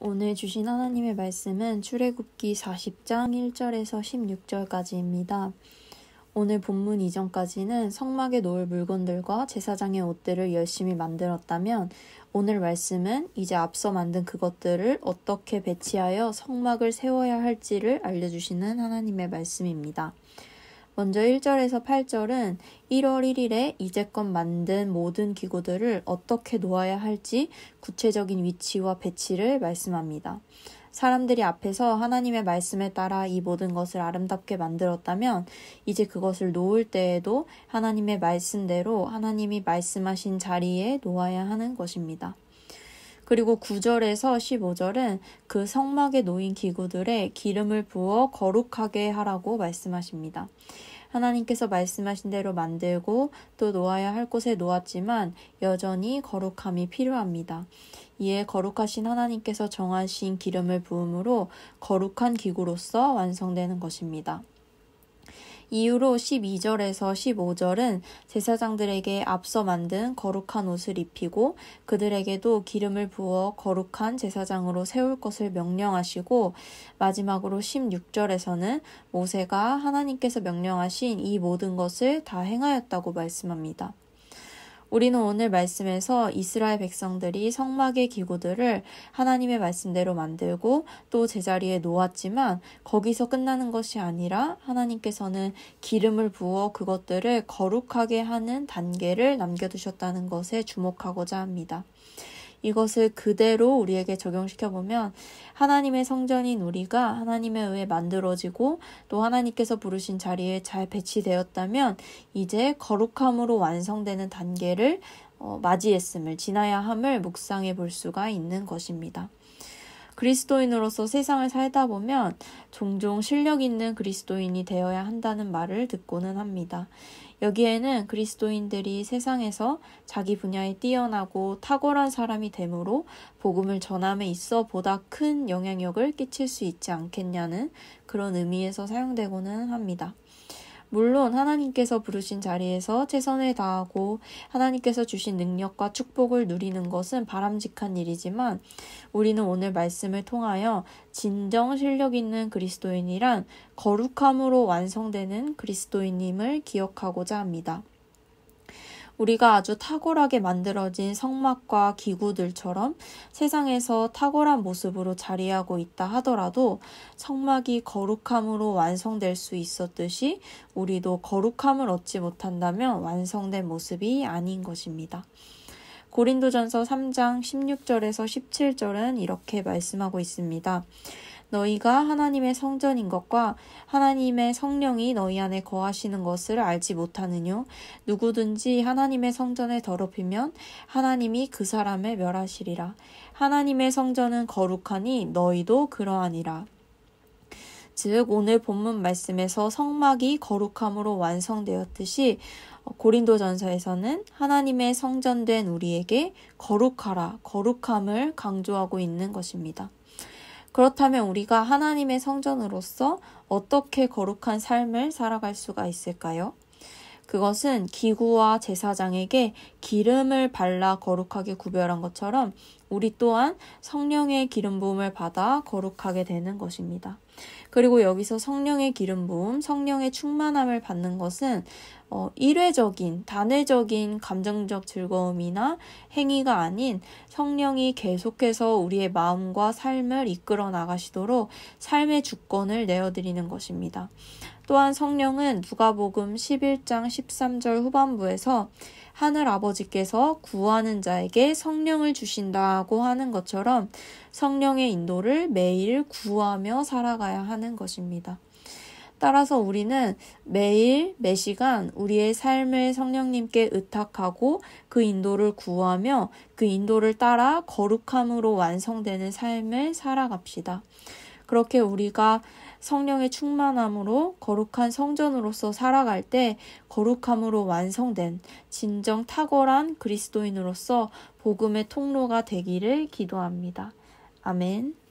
오늘 주신 하나님의 말씀은 출애굽기 40장 1절에서 16절까지입니다. 오늘 본문 이전까지는 성막에 놓을 물건들과 제사장의 옷들을 열심히 만들었다면 오늘 말씀은 이제 앞서 만든 그것들을 어떻게 배치하여 성막을 세워야 할지를 알려주시는 하나님의 말씀입니다. 먼저 1절에서 8절은 1월 1일에 이제껏 만든 모든 기구들을 어떻게 놓아야 할지 구체적인 위치와 배치를 말씀합니다. 사람들이 앞에서 하나님의 말씀에 따라 이 모든 것을 아름답게 만들었다면 이제 그것을 놓을 때에도 하나님의 말씀대로 하나님이 말씀하신 자리에 놓아야 하는 것입니다. 그리고 9절에서 15절은 그 성막에 놓인 기구들에 기름을 부어 거룩하게 하라고 말씀하십니다. 하나님께서 말씀하신 대로 만들고 또 놓아야 할 곳에 놓았지만 여전히 거룩함이 필요합니다. 이에 거룩하신 하나님께서 정하신 기름을 부음으로 거룩한 기구로서 완성되는 것입니다. 이후로 12절에서 15절은 제사장들에게 앞서 만든 거룩한 옷을 입히고 그들에게도 기름을 부어 거룩한 제사장으로 세울 것을 명령하시고 마지막으로 16절에서는 모세가 하나님께서 명령하신 이 모든 것을 다 행하였다고 말씀합니다. 우리는 오늘 말씀에서 이스라엘 백성들이 성막의 기구들을 하나님의 말씀대로 만들고 또 제자리에 놓았지만 거기서 끝나는 것이 아니라 하나님께서는 기름을 부어 그것들을 거룩하게 하는 단계를 남겨두셨다는 것에 주목하고자 합니다. 이것을 그대로 우리에게 적용시켜보면 하나님의 성전인 우리가 하나님에 의해 만들어지고 또 하나님께서 부르신 자리에 잘 배치되었다면 이제 거룩함으로 완성되는 단계를 맞이했음을 지나야 함을 묵상해 볼 수가 있는 것입니다. 그리스도인으로서 세상을 살다 보면 종종 실력 있는 그리스도인이 되어야 한다는 말을 듣고는 합니다. 여기에는 그리스도인들이 세상에서 자기 분야에 뛰어나고 탁월한 사람이 되므로 복음을 전함에 있어 보다 큰 영향력을 끼칠 수 있지 않겠냐는 그런 의미에서 사용되고는 합니다. 물론 하나님께서 부르신 자리에서 최선을 다하고 하나님께서 주신 능력과 축복을 누리는 것은 바람직한 일이지만 우리는 오늘 말씀을 통하여 진정 실력 있는 그리스도인이란 거룩함으로 완성되는 그리스도인임을 기억하고자 합니다. 우리가 아주 탁월하게 만들어진 성막과 기구들처럼 세상에서 탁월한 모습으로 자리하고 있다 하더라도 성막이 거룩함으로 완성될 수 있었듯이 우리도 거룩함을 얻지 못한다면 완성된 모습이 아닌 것입니다. 고린도전서 3장 16절에서 17절은 이렇게 말씀하고 있습니다. 너희가 하나님의 성전인 것과 하나님의 성령이 너희 안에 거하시는 것을 알지 못하느뇨? 누구든지 하나님의 성전을 더럽히면 하나님이 그 사람을 멸하시리라. 하나님의 성전은 거룩하니 너희도 그러하니라. 즉 오늘 본문 말씀에서 성막이 거룩함으로 완성되었듯이 고린도전서에서는 하나님의 성전된 우리에게 거룩하라, 거룩함을 강조하고 있는 것입니다. 그렇다면 우리가 하나님의 성전으로서 어떻게 거룩한 삶을 살아갈 수가 있을까요? 그것은 기구와 제사장에게 기름을 발라 거룩하게 구별한 것처럼 우리 또한 성령의 기름 부음을 받아 거룩하게 되는 것입니다. 그리고 여기서 성령의 기름 부음, 성령의 충만함을 받는 것은 일회적인, 단회적인 감정적 즐거움이나 행위가 아닌 성령이 계속해서 우리의 마음과 삶을 이끌어 나가시도록 삶의 주권을 내어드리는 것입니다. 또한 성령은 누가복음 11장 13절 후반부에서 하늘 아버지께서 구하는 자에게 성령을 주신다고 하는 것처럼 성령의 인도를 매일 구하며 살아가야 하는 것입니다. 따라서 우리는 매일 매시간 우리의 삶을 성령님께 의탁하고 그 인도를 구하며 그 인도를 따라 거룩함으로 완성되는 삶을 살아갑시다. 그렇게 우리가 성령의 충만함으로 거룩한 성전으로서 살아갈 때 거룩함으로 완성된 진정 탁월한 그리스도인으로서 복음의 통로가 되기를 기도합니다. 아멘.